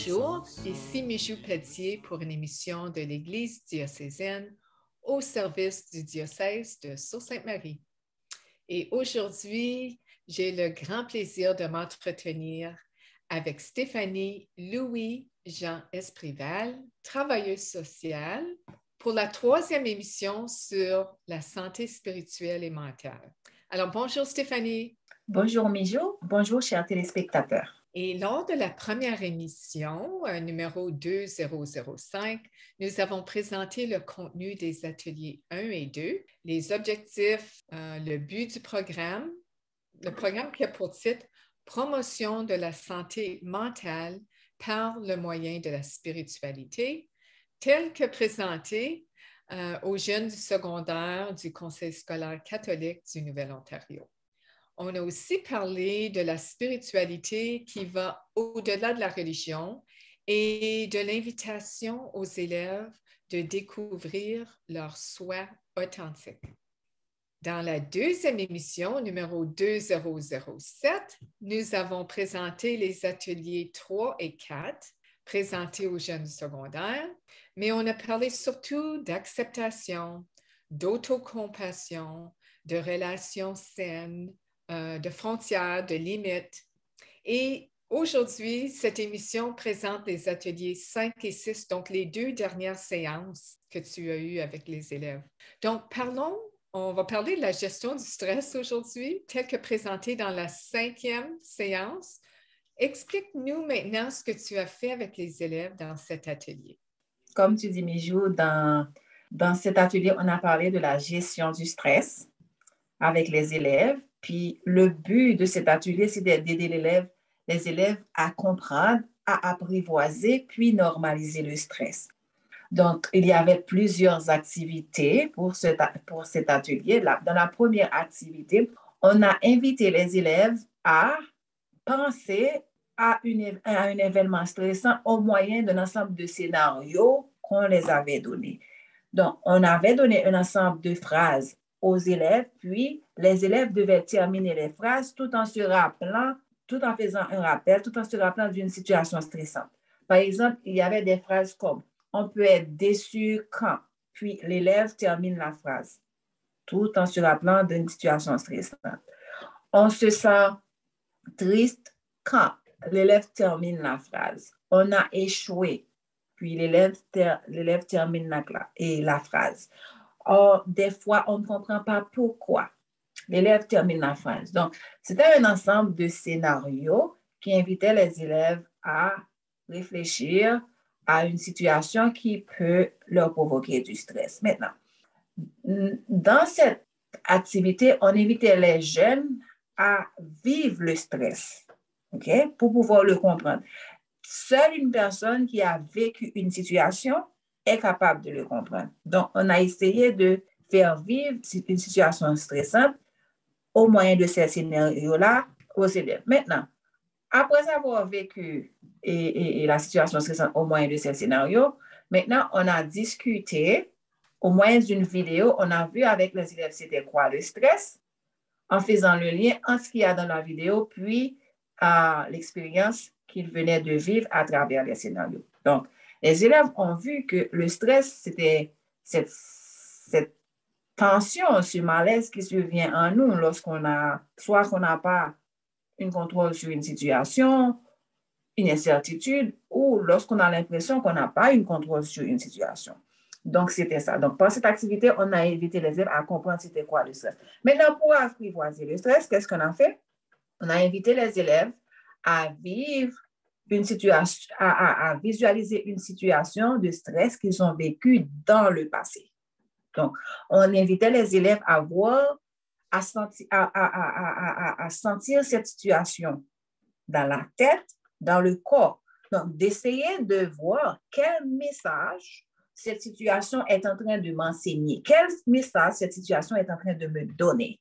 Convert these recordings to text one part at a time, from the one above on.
Bonjour, ici Mijou Pelletier pour une émission de l'Église diocésaine au service du diocèse de Sault-Sainte-Marie. Et aujourd'hui, j'ai le grand plaisir de m'entretenir avec Stéphanie Louis-Jean Esprival, travailleuse sociale, pour la 3e émission sur la santé spirituelle et mentale. Alors, bonjour Stéphanie. Bonjour Mijou, bonjour chers téléspectateurs. Et lors de la première émission, numéro 2005, nous avons présenté le contenu des ateliers 1 et 2, les objectifs, le but du programme, le programme qui a pour titre « Promotion de la santé mentale par le moyen de la spiritualité », tel que présenté aux jeunes du secondaire du Conseil scolaire catholique du Nouvel-Ontario. On a aussi parlé de la spiritualité qui va au-delà de la religion et de l'invitation aux élèves de découvrir leur soi authentique. Dans la 2e émission, numéro 2007, nous avons présenté les ateliers 3 et 4 présentés aux jeunes secondaires, mais on a parlé surtout d'acceptation, d'autocompassion, de relations saines, de frontières, de limites. Et aujourd'hui, cette émission présente les ateliers 5 et 6, donc les 2 dernières séances que tu as eues avec les élèves. Donc, on va parler de la gestion du stress aujourd'hui, tel que présenté dans la 5e séance. Explique-nous maintenant ce que tu as fait avec les élèves dans cet atelier. Comme tu dis, Mijou, dans cet atelier, on a parlé de la gestion du stress avec les élèves. Puis le but de cet atelier, c'est d'aider les élèves à comprendre, à apprivoiser, puis normaliser le stress. Donc, il y avait plusieurs activités pour cet atelier. Dans la première activité, on a invité les élèves à penser à un événement stressant au moyen d'un ensemble de scénarios qu'on les avait donnés. Donc, on avait donné un ensemble de phrases aux élèves, puis les élèves devaient terminer les phrases tout en faisant un rappel, tout en se rappelant d'une situation stressante. Par exemple, il y avait des phrases comme « on peut être déçu quand », puis l'élève termine la phrase, tout en se rappelant d'une situation stressante. « On se sent triste quand », l'élève termine la phrase. « On a échoué », puis l'élève termine la phrase. Or, des fois, on ne comprend pas pourquoi. L'élève termine la phrase. Donc, c'était un ensemble de scénarios qui invitaient les élèves à réfléchir à une situation qui peut leur provoquer du stress. Maintenant, dans cette activité, on invitait les jeunes à vivre le stress, okay, pour pouvoir le comprendre. Seule une personne qui a vécu une situation est capable de le comprendre. Donc, on a essayé de faire vivre une situation stressante au moyen de ces scénarios-là aux élèves. Maintenant, après avoir vécu la situation stressante au moyen de ces scénarios, maintenant, on a discuté au moyen d'une vidéo. On a vu avec les élèves c'était quoi le stress, en faisant le lien entre ce qu'il y a dans la vidéo, puis l'expérience qu'ils venaient de vivre à travers les scénarios. Donc, les élèves ont vu que le stress, c'était cette tension, ce malaise qui survient en nous lorsqu'on n'a pas un contrôle sur une situation, une incertitude, ou lorsqu'on a l'impression qu'on n'a pas un contrôle sur une situation. Donc, c'était ça. Donc, par cette activité, on a invité les élèves à comprendre c'était quoi le stress. Maintenant, pour apprivoiser le stress, qu'est-ce qu'on a fait? On a invité les élèves à vivre une situation, à visualiser une situation de stress qu'ils ont vécue dans le passé. Donc, on invitait les élèves à voir, à sentir cette situation dans la tête, dans le corps. Donc, d'essayer de voir quel message cette situation est en train de m'enseigner, quel message cette situation est en train de me donner.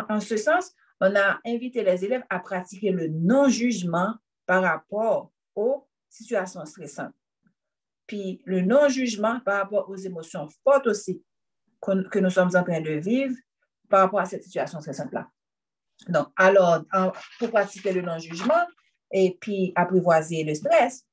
En ce sens, on a invité les élèves à pratiquer le non-jugement par rapport aux situations stressantes. Puis le non-jugement par rapport aux émotions fortes aussi que nous sommes en train de vivre par rapport à cette situation stressante-là. Donc, alors, pour pratiquer le non-jugement et puis apprivoiser le stress,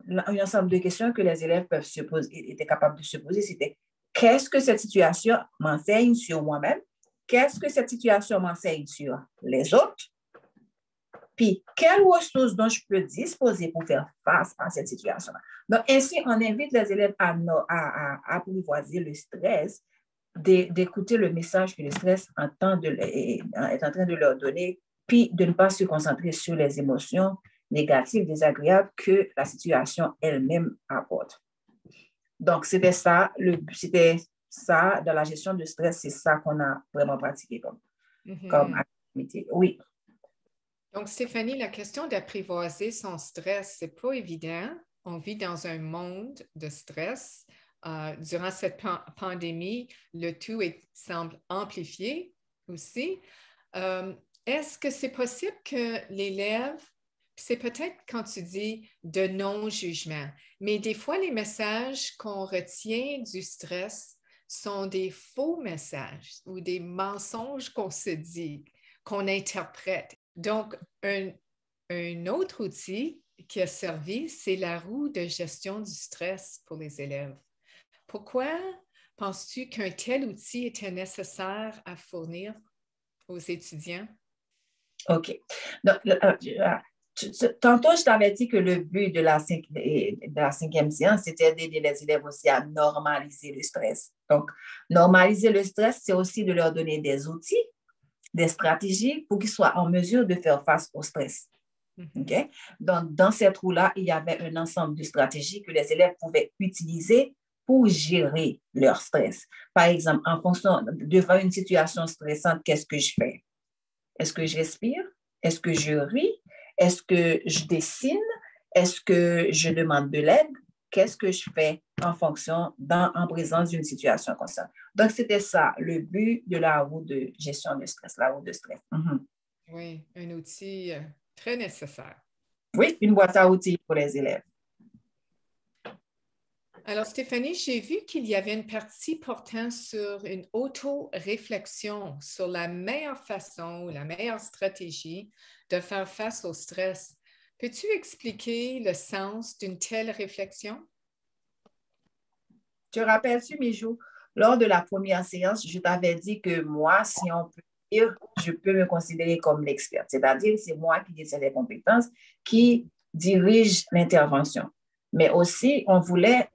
un ensemble de questions que les élèves peuvent se poser, étaient capables de se poser, c'était qu'est-ce que cette situation m'enseigne sur moi-même? Qu'est-ce que cette situation m'enseigne sur les autres? Puis, quelles ressources dont je peux disposer pour faire face à cette situation-là? Donc, ainsi, on invite les élèves à apprivoiser le stress, d'écouter le message que le stress est en train de leur donner, puis de ne pas se concentrer sur les émotions négatives, désagréables que la situation elle-même apporte. Donc, c'était ça dans la gestion du stress, c'est ça qu'on a vraiment pratiqué comme activité. Oui. Donc, Stéphanie, la question d'apprivoiser son stress, c'est pas évident. On vit dans un monde de stress. Durant cette pandémie, le tout semble amplifié aussi. Est-ce que c'est possible que l'élève, c'est peut-être quand tu dis de non-jugement, mais des fois, les messages qu'on retient du stress sont des faux messages ou des mensonges qu'on se dit, qu'on interprète. Donc, un autre outil qui a servi, c'est la roue de gestion du stress pour les élèves. Pourquoi penses-tu qu'un tel outil était nécessaire à fournir aux étudiants? OK. Donc, tantôt, je t'avais dit que le but de la cinquième séance, c'était d'aider les élèves aussi à normaliser le stress. Donc, normaliser le stress, c'est aussi de leur donner des outils, des stratégies pour qu'ils soient en mesure de faire face au stress. Okay? Donc, dans cette roue-là, il y avait un ensemble de stratégies que les élèves pouvaient utiliser pour gérer leur stress. Par exemple, en fonction devant une situation stressante, qu'est-ce que je fais? Est-ce que je respire? Est-ce que je ris? Est-ce que je dessine? Est-ce que je demande de l'aide? Qu'est-ce que je fais en présence d'une situation comme ça? Donc, c'était ça, le but de la roue de gestion de stress, la roue de stress. Oui, un outil très nécessaire. Oui, une boîte à outils pour les élèves. Alors, Stéphanie, j'ai vu qu'il y avait une partie portant sur une auto-réflexion sur la meilleure façon, la meilleure stratégie de faire face au stress. Peux-tu expliquer le sens d'une telle réflexion? Te rappelles-tu, Mijou, lors de la première séance, je t'avais dit que moi, si on peut dire, je peux me considérer comme l'expert. C'est-à-dire, c'est moi qui décide des compétences, qui dirige l'intervention. Mais aussi, on voulait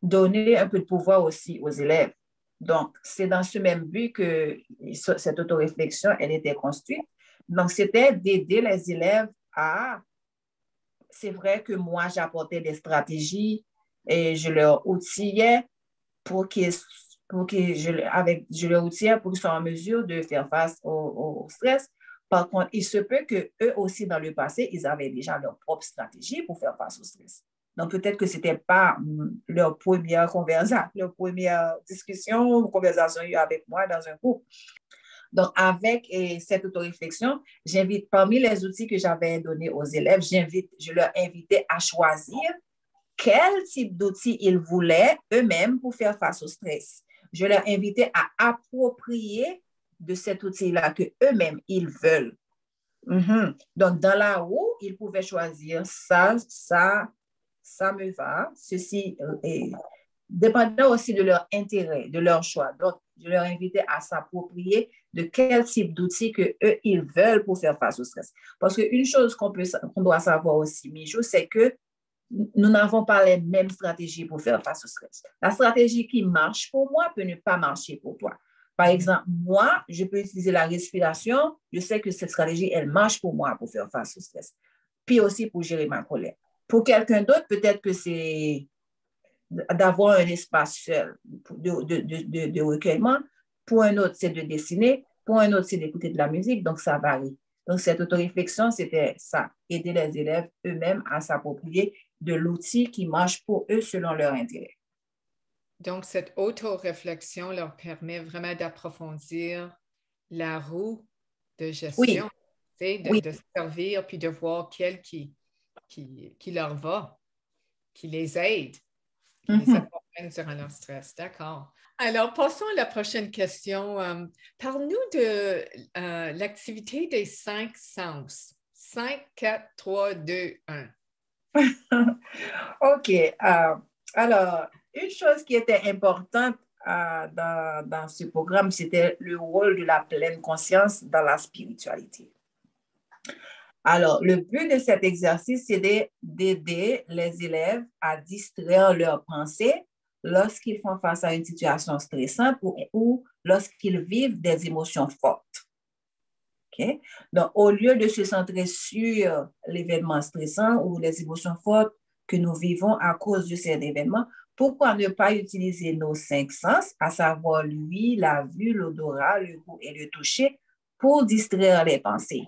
donner un peu de pouvoir aussi aux élèves. Donc, c'est dans ce même but que cette autoréflexion, elle était construite. Donc, c'était d'aider les élèves à... C'est vrai que moi, j'apportais des stratégies et je leur outillais je leur outillais pour qu'ils soient en mesure de faire face au stress. Par contre, il se peut qu'eux aussi, dans le passé, ils avaient déjà leur propre stratégie pour faire face au stress. Donc, peut-être que ce n'était pas leur première conversation, leur première discussion ou conversation avec moi dans un groupe. Donc, avec cette autoréflexion, j'invite, parmi les outils que j'avais donnés aux élèves, je leur invitais à choisir quel type d'outils ils voulaient eux-mêmes pour faire face au stress. Je leur invitais à approprier de cet outil-là que eux-mêmes, ils veulent. Donc, dans la roue, ils pouvaient choisir ça me va. Ceci est dépendant aussi de leur intérêt, de leur choix. Donc, je leur invitais à s'approprier de quel type d'outils que eux ils veulent pour faire face au stress. Parce qu'une chose qu'on doit savoir aussi, Mijou, c'est que nous n'avons pas les mêmes stratégies pour faire face au stress. La stratégie qui marche pour moi peut ne pas marcher pour toi. Par exemple, moi, je peux utiliser la respiration. Je sais que cette stratégie, elle marche pour moi pour faire face au stress. Puis aussi pour gérer ma colère. Pour quelqu'un d'autre, peut-être que c'est d'avoir un espace seul de recueillement. Pour un autre, c'est de dessiner. Pour un autre, c'est d'écouter de la musique. Donc, ça varie. Donc, cette autoréflexion, c'était ça, aider les élèves eux-mêmes à s'approprier de l'outil qui marche pour eux selon leur intérêt. Donc, cette auto-réflexion leur permet vraiment d'approfondir la roue de Oui, gestion, de servir puis de voir qui leur va, qui les aide, qui les apporte Durant leur stress, d'accord. Alors, passons à la prochaine question. Parle-nous de l'activité des 5 sens. 5, 4, 3, 2, 1. OK. Alors, une chose qui était importante dans ce programme, c'était le rôle de la pleine conscience dans la spiritualité. Alors, le but de cet exercice, c'est d'aider les élèves à distraire leurs pensées lorsqu'ils font face à une situation stressante ou lorsqu'ils vivent des émotions fortes. Okay? Donc, au lieu de se centrer sur l'événement stressant ou les émotions fortes que nous vivons à cause de cet événement, pourquoi ne pas utiliser nos 5 sens, à savoir l'ouïe, la vue, l'odorat, le goût et le toucher, pour distraire les pensées?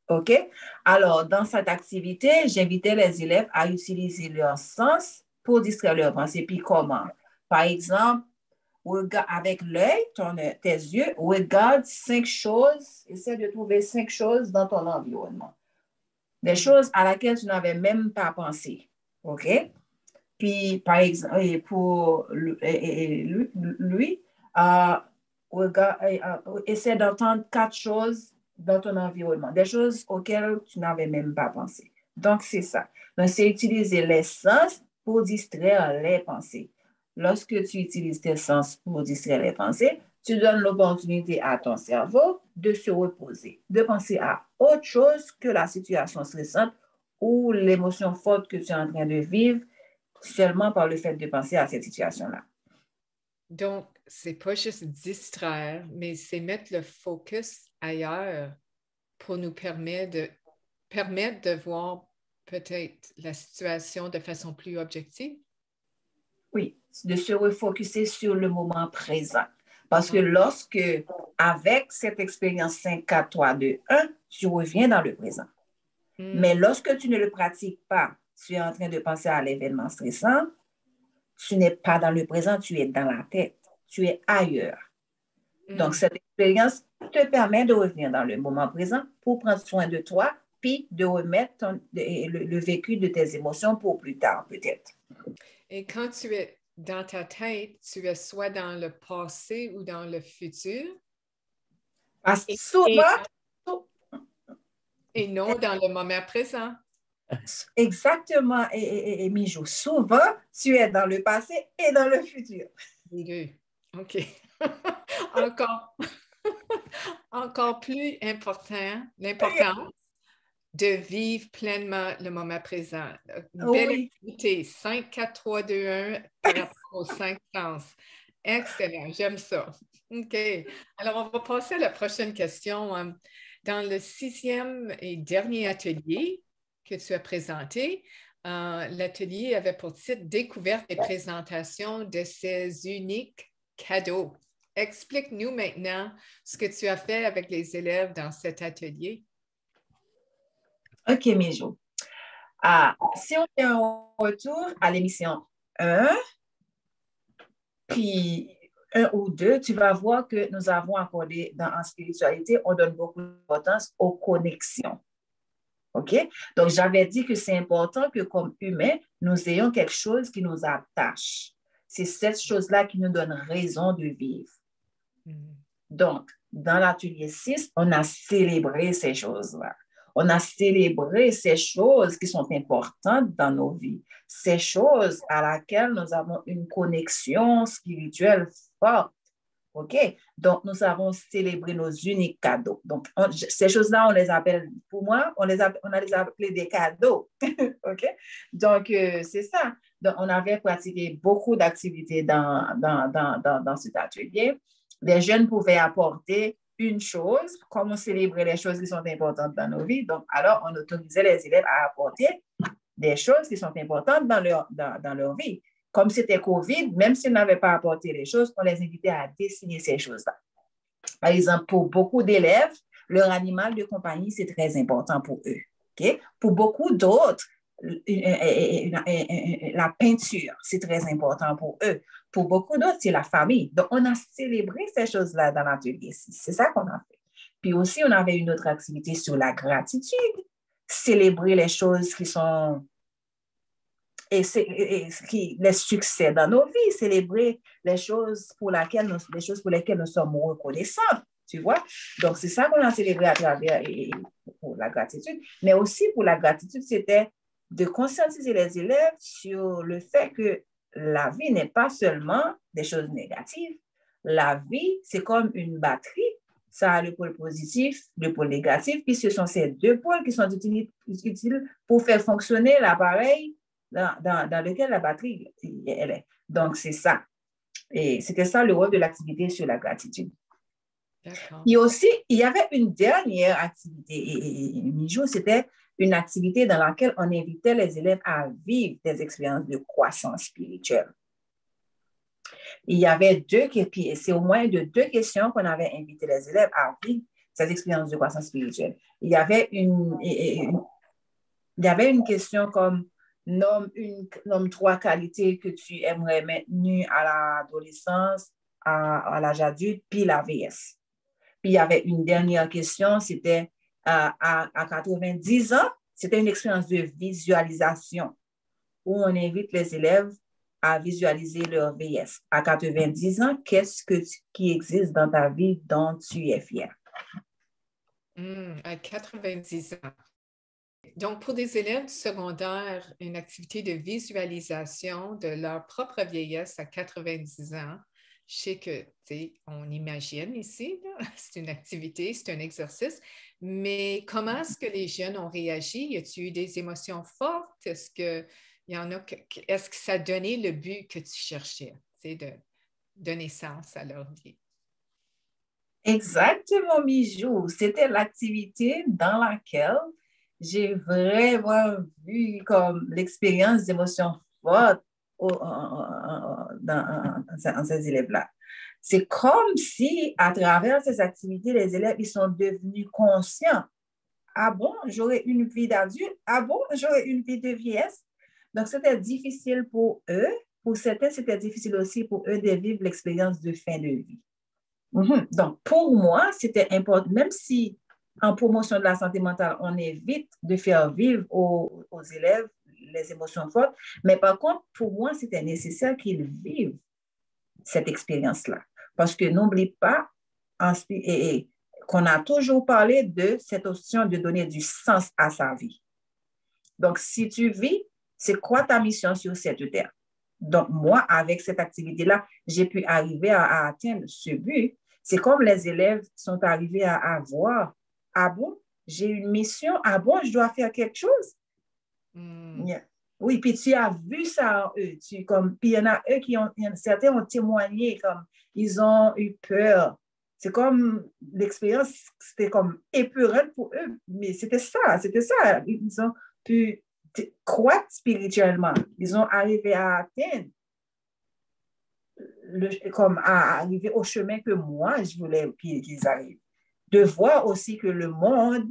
OK? Alors, dans cette activité, j'invitais les élèves à utiliser leurs sens pour distraire leurs pensées. Puis comment? Par exemple, avec l'œil, tes yeux, regarde 5 choses, essaie de trouver 5 choses dans ton environnement. Des choses à laquelle tu n'avais même pas pensé. OK? Puis, par exemple, pour lui, essaie d'entendre 4 choses dans ton environnement, des choses auxquelles tu n'avais même pas pensé. Donc, c'est ça. Donc, c'est utiliser les sens pour distraire les pensées. Lorsque tu utilises tes sens pour distraire les pensées, tu donnes l'opportunité à ton cerveau de se reposer, de penser à autre chose que la situation stressante ou l'émotion forte que tu es en train de vivre seulement par le fait de penser à cette situation-là. Donc, c'est pas juste distraire, mais c'est mettre le focus ailleurs pour nous permettre de voir peut-être la situation de façon plus objective. Oui, de se refocuser sur le moment présent. Parce que lorsque, avec cette expérience 5, 4, 3, 2, 1, tu reviens dans le présent. Mais lorsque tu ne le pratiques pas, tu es en train de penser à l'événement stressant, tu n'es pas dans le présent, tu es dans la tête, tu es ailleurs. Donc, cette expérience te permet de revenir dans le moment présent pour prendre soin de toi, puis de remettre le vécu de tes émotions pour plus tard, peut-être. Et quand tu es dans ta tête, tu es soit dans le passé ou dans le futur. Parce que souvent, et non dans le moment présent. Exactement, et Mijou, souvent, tu es dans le passé et dans le futur. Les deux. OK. Encore plus l'importance de vivre pleinement le moment présent. Une belle activité. 5, 4, 3, 2, 1 par rapport aux 5 sens. Excellent, j'aime ça. OK. Alors, on va passer à la prochaine question. Dans le 6e et dernier atelier que tu as présenté, l'atelier avait pour titre Découverte et présentation de ces uniques cadeaux. Explique-nous maintenant ce que tu as fait avec les élèves dans cet atelier. OK, Mijou. Si on fait un retour à l'émission 1, puis 1 ou 2, tu vas voir que nous avons accordé en spiritualité, on donne beaucoup d'importance aux connexions. OK? Donc, j'avais dit que c'est important que comme humains, nous ayons quelque chose qui nous attache. C'est cette chose-là qui nous donne raison de vivre. Donc, dans l'atelier 6, on a célébré ces choses-là. On a célébré ces choses qui sont importantes dans nos vies, ces choses à laquelle nous avons une connexion spirituelle forte. OK? Donc, nous avons célébré nos uniques cadeaux. Donc, ces choses-là, on les appelle, pour moi, on a les appelé des cadeaux. OK? Donc, c'est ça. Donc, on avait pratiqué beaucoup d'activités dans cet atelier. Les jeunes pouvaient apporter une chose, comme on célébrait les choses qui sont importantes dans nos vies. Donc, alors, on autorisait les élèves à apporter des choses qui sont importantes dans leur vie. Comme c'était COVID, même s'ils n'avaient pas apporté les choses, on les invitait à dessiner ces choses-là. Par exemple, pour beaucoup d'élèves, leur animal de compagnie, c'est très important pour eux. Okay? Pour beaucoup d'autres, la peinture, c'est très important pour eux. Pour beaucoup d'autres, c'est la famille. Donc, on a célébré ces choses-là dans l'atelier 6. C'est ça qu'on a fait. Puis aussi, on avait une autre activité sur la gratitude. Célébrer les choses qui sont les succès dans nos vies, célébrer les choses les choses pour lesquelles nous sommes reconnaissants, tu vois. Donc, c'est ça qu'on a célébré à travers pour la gratitude. Mais aussi pour la gratitude, c'était de conscientiser les élèves sur le fait que la vie n'est pas seulement des choses négatives. La vie, c'est comme une batterie. Ça a le pôle positif, le pôle négatif, puis ce sont ces deux pôles qui sont utiles pour faire fonctionner l'appareil dans lequel la batterie elle est. Donc, c'est ça. Et c'était ça le rôle de l'activité sur la gratitude. D'accord. Et aussi, il y avait une dernière activité, Mijou, c'était une activité dans laquelle on invitait les élèves à vivre des expériences de croissance spirituelle. Il y avait c'est au moins de 2 questions qu'on avait invité les élèves à vivre ces expériences de croissance spirituelle. Il y avait une question comme nomme 3 qualités que tu aimerais maintenir à l'adolescence, à l'âge adulte, puis la vieillesse. Puis il y avait une dernière question, c'était à 90 ans, c'était une expérience de visualisation où on invite les élèves à visualiser leur vieillesse. À 90 ans, qu'est-ce qui existe dans ta vie dont tu es fier? À 90 ans. Donc, pour des élèves du secondaire, une activité de visualisation de leur propre vieillesse à 90 ans, je sais que, tu sais, on imagine ici, c'est une activité, c'est un exercice, mais comment est-ce que les jeunes ont réagi? Y a-t-il eu des émotions fortes? Est-ce que ça a donné le but que tu cherchais, tu sais, de donner sens à leur vie? Exactement, Mijou. C'était l'activité dans laquelle j'ai vraiment vu comme l'expérience d'émotions fortes en ces élèves-là. C'est comme si, à travers ces activités, les élèves, ils sont devenus conscients. Ah bon, j'aurai une vie d'adulte? Ah bon, j'aurai une vie de vieillesse? Donc, c'était difficile pour eux. Pour certains, c'était difficile aussi pour eux de vivre l'expérience de fin de vie. Donc, pour moi, c'était important, même si en promotion de la santé mentale, on évite de faire vivre aux élèves les émotions fortes, mais par contre, pour moi, c'était nécessaire qu'ils vivent cette expérience-là. Parce que n'oublie pas qu'on a toujours parlé de cette option de donner du sens à sa vie. Donc, si tu vis, c'est quoi ta mission sur cette terre? Donc, moi, avec cette activité-là, j'ai pu arriver à atteindre ce but. C'est comme les élèves sont arrivés à voir, ah bon, j'ai une mission, ah bon, je dois faire quelque chose. Yeah. Oui, puis tu as vu ça en eux. Puis il y en a eux certains ont témoigné comme ils ont eu peur. C'est comme l'expérience, c'était comme épeurante pour eux, mais c'était ça. Ils ont pu croître spirituellement. Ils ont arrivé à atteindre, comme à arriver au chemin que moi, je voulais qu'ils arrivent. De voir aussi que le monde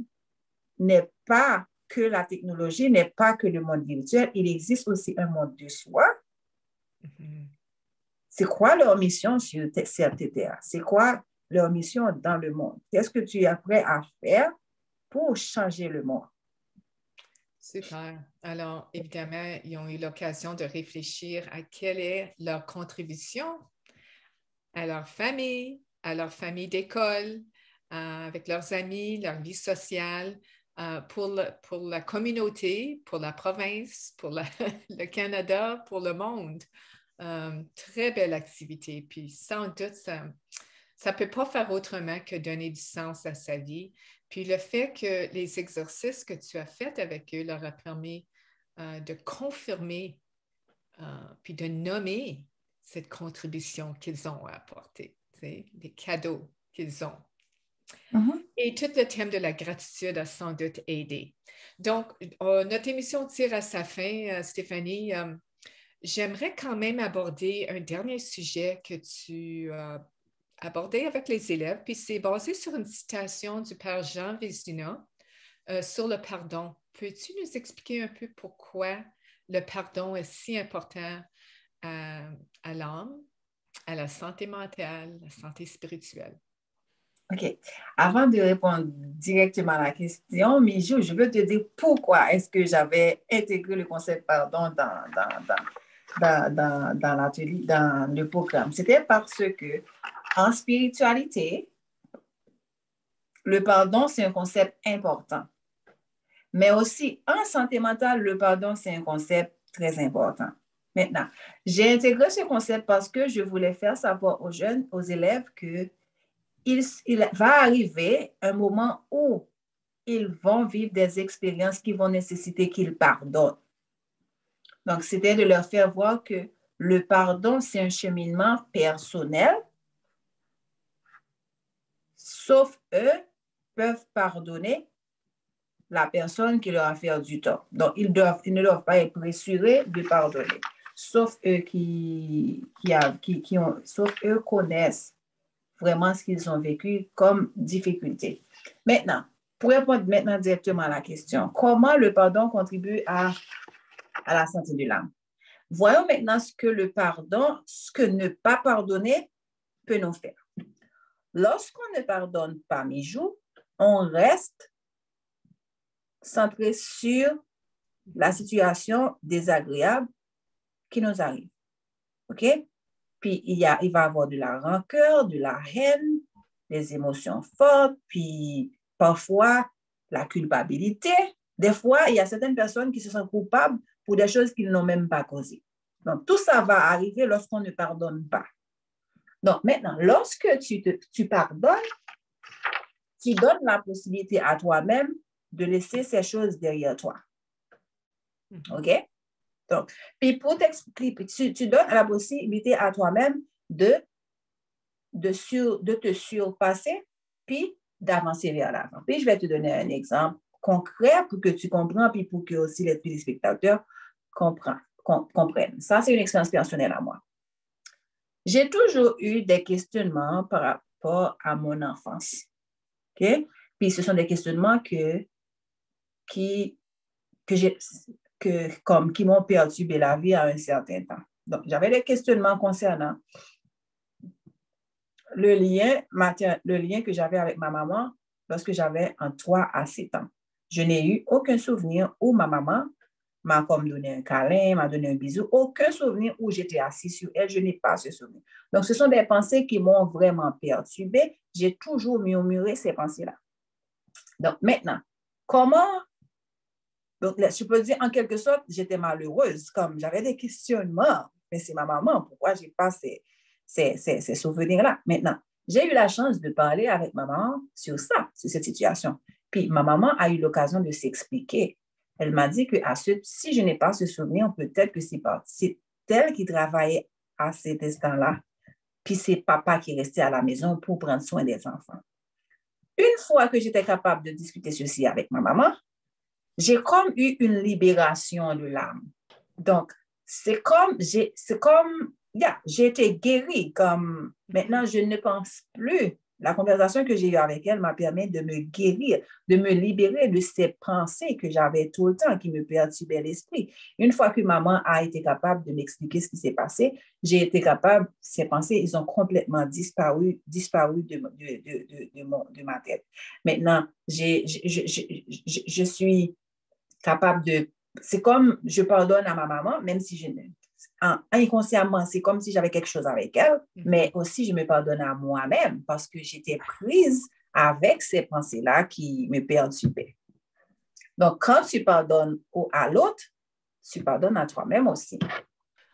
n'est pas que la technologie, n'est pas que le monde virtuel, il existe aussi un monde de soi. C'est quoi leur mission sur cette terre? C'est quoi leur mission dans le monde? Qu'est-ce que tu es prêt à faire pour changer le monde? Super. Alors, évidemment, ils ont eu l'occasion de réfléchir à quelle est leur contribution à leur famille d'école, avec leurs amis, leur vie sociale, pour la communauté, pour la province, pour le Canada, pour le monde. Très belle activité. Puis sans doute, ça ne peut pas faire autrement que donner du sens à sa vie. Puis le fait que les exercices que tu as faits avec eux leur a permis de confirmer puis de nommer cette contribution qu'ils ont apportée, les cadeaux qu'ils ont. Et tout le thème de la gratitude a sans doute aidé. Donc, notre émission tire à sa fin, Stéphanie. J'aimerais quand même aborder un dernier sujet que tu as abordé avec les élèves, puis c'est basé sur une citation du père Jean Vézina sur le pardon. Peux-tu nous expliquer un peu pourquoi le pardon est si important à l'âme, à la santé mentale, la santé spirituelle? OK. Avant de répondre directement à la question, Mijou, je veux te dire pourquoi est-ce que j'avais intégré le concept pardon dans l'atelier, dans le programme. C'était parce que en spiritualité, le pardon, c'est un concept important. Mais aussi, en santé mentale, le pardon, c'est un concept très important. Maintenant, j'ai intégré ce concept parce que je voulais faire savoir aux jeunes, aux élèves que il va arriver un moment où ils vont vivre des expériences qui vont nécessiter qu'ils pardonnent. Donc, c'était de leur faire voir que le pardon, c'est un cheminement personnel, sauf eux peuvent pardonner la personne qui leur a fait du tort. Donc, ils ne doivent pas être pressurés de pardonner, sauf eux sauf eux connaissent vraiment ce qu'ils ont vécu comme difficulté. Maintenant, pour répondre maintenant directement à la question, comment le pardon contribue à la santé de l'âme? Voyons maintenant ce que le pardon, ce que ne pas pardonner peut nous faire. Lorsqu'on ne pardonne pas Mijou, on reste centré sur la situation désagréable qui nous arrive. OK? Puis, il va y avoir de la rancœur, de la haine, des émotions fortes, puis parfois la culpabilité. Des fois, il y a certaines personnes qui se sentent coupables pour des choses qu'ils n'ont même pas causées. Donc, tout ça va arriver lorsqu'on ne pardonne pas. Donc, maintenant, lorsque tu pardonnes, tu donnes la possibilité à toi-même de laisser ces choses derrière toi. OK? Donc, puis pour t'expliquer, tu donnes la possibilité à toi-même de te surpasser, puis d'avancer vers l'avant. Puis, je vais te donner un exemple concret pour que tu comprennes, puis pour que aussi les téléspectateurs comprennent. Ça, c'est une expérience personnelle à moi. J'ai toujours eu des questionnements par rapport à mon enfance. OK? Puis, ce sont des questionnements qui m'ont perturbé la vie à un certain temps. Donc, j'avais des questionnements concernant le lien que j'avais avec ma maman lorsque j'avais entre 3 à 7 ans. Je n'ai eu aucun souvenir où ma maman m'a comme donné un câlin, m'a donné un bisou, aucun souvenir où j'étais assis sur elle, je n'ai pas ce souvenir. Donc, ce sont des pensées qui m'ont vraiment perturbée. J'ai toujours murmuré ces pensées-là. Donc, maintenant, donc, je peux dire en quelque sorte, j'étais malheureuse, comme j'avais des questionnements, mais c'est ma maman, pourquoi je n'ai pas ces souvenirs-là? Maintenant, j'ai eu la chance de parler avec ma maman sur ça, sur cette situation. Puis ma maman a eu l'occasion de s'expliquer. Elle m'a dit que si je n'ai pas ce souvenir, peut-être que c'est elle qui travaillait à cet instant-là, puis c'est papa qui restait à la maison pour prendre soin des enfants. Une fois que j'étais capable de discuter ceci avec ma maman, j'ai comme eu une libération de l'âme. Donc, j'ai été guérie. Comme maintenant, je ne pense plus. La conversation que j'ai eue avec elle m'a permis de me guérir, de me libérer de ces pensées que j'avais tout le temps qui me perturbaient l'esprit. Une fois que maman a été capable de m'expliquer ce qui s'est passé, j'ai été capable, ces pensées, ils ont complètement disparu de ma tête. Maintenant, je suis capable de... C'est comme je pardonne à ma maman, même si inconsciemment, c'est comme si j'avais quelque chose avec elle, mais aussi je me pardonne à moi-même parce que j'étais prise avec ces pensées-là qui me perturbaient. Donc, quand tu pardonnes à l'autre, tu pardonnes à toi-même aussi.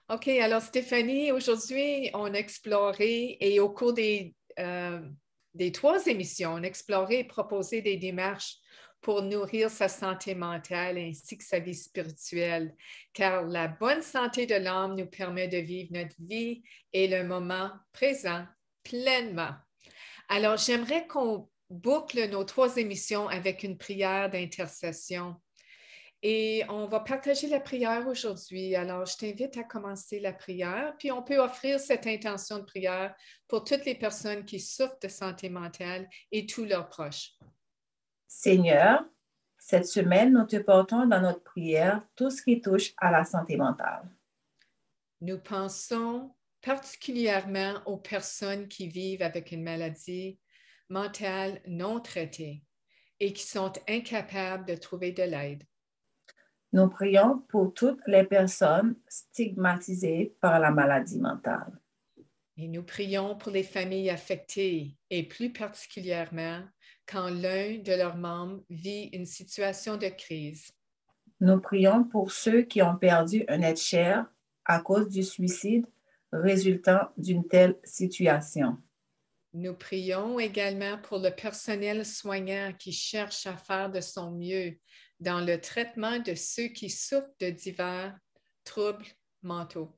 OK, alors Stéphanie, aujourd'hui, on a exploré et au cours des 3 émissions, on a exploré et proposé des démarches pour nourrir sa santé mentale ainsi que sa vie spirituelle, car la bonne santé de l'âme nous permet de vivre notre vie et le moment présent pleinement. Alors, j'aimerais qu'on boucle nos 3 émissions avec une prière d'intercession. Et on va partager la prière aujourd'hui. Alors, je t'invite à commencer la prière, puis on peut offrir cette intention de prière pour toutes les personnes qui souffrent de santé mentale et tous leurs proches. Seigneur, cette semaine, nous te portons dans notre prière tout ce qui touche à la santé mentale. Nous pensons particulièrement aux personnes qui vivent avec une maladie mentale non traitée et qui sont incapables de trouver de l'aide. Nous prions pour toutes les personnes stigmatisées par la maladie mentale. Et nous prions pour les familles affectées et plus particulièrement quand l'un de leurs membres vit une situation de crise. Nous prions pour ceux qui ont perdu un être cher à cause du suicide résultant d'une telle situation. Nous prions également pour le personnel soignant qui cherche à faire de son mieux dans le traitement de ceux qui souffrent de divers troubles mentaux.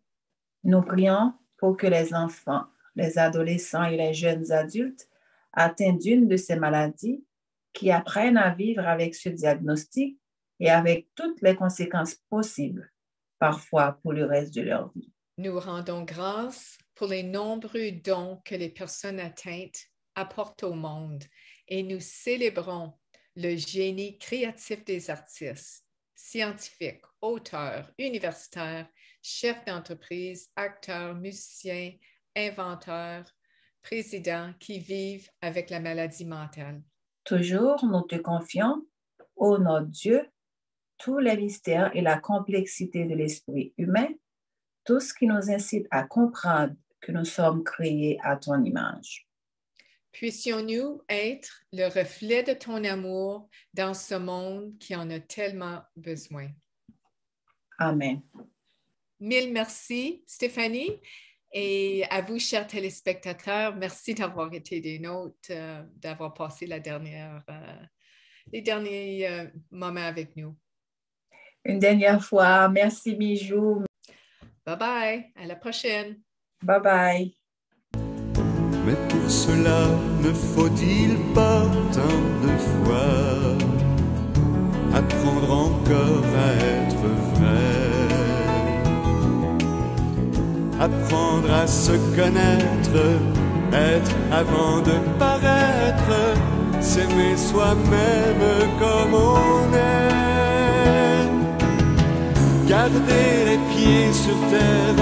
Nous prions pour que les enfants, les adolescents et les jeunes adultes atteints d'une de ces maladies qui apprennent à vivre avec ce diagnostic et avec toutes les conséquences possibles, parfois pour le reste de leur vie. Nous rendons grâce pour les nombreux dons que les personnes atteintes apportent au monde et nous célébrons le génie créatif des artistes, scientifiques, auteurs, universitaires, chefs d'entreprise, acteurs, musiciens, inventeurs, présidents qui vivent avec la maladie mentale. Toujours, nous te confions, ô notre Dieu, tous les mystères et la complexité de l'esprit humain, tout ce qui nous incite à comprendre que nous sommes créés à ton image. Puissions-nous être le reflet de ton amour dans ce monde qui en a tellement besoin. Amen. Mille merci, Stéphanie. Et à vous, chers téléspectateurs, merci d'avoir été des nôtres, d'avoir passé les derniers moments avec nous. Une dernière fois, merci Mijou. Bye-bye, à la prochaine. Bye-bye. Mais pour cela, ne faut-il pas tant de fois apprendre encore à être vrai, apprendre à se connaître, être avant de paraître, s'aimer soi-même comme on est, garder les pieds sur terre,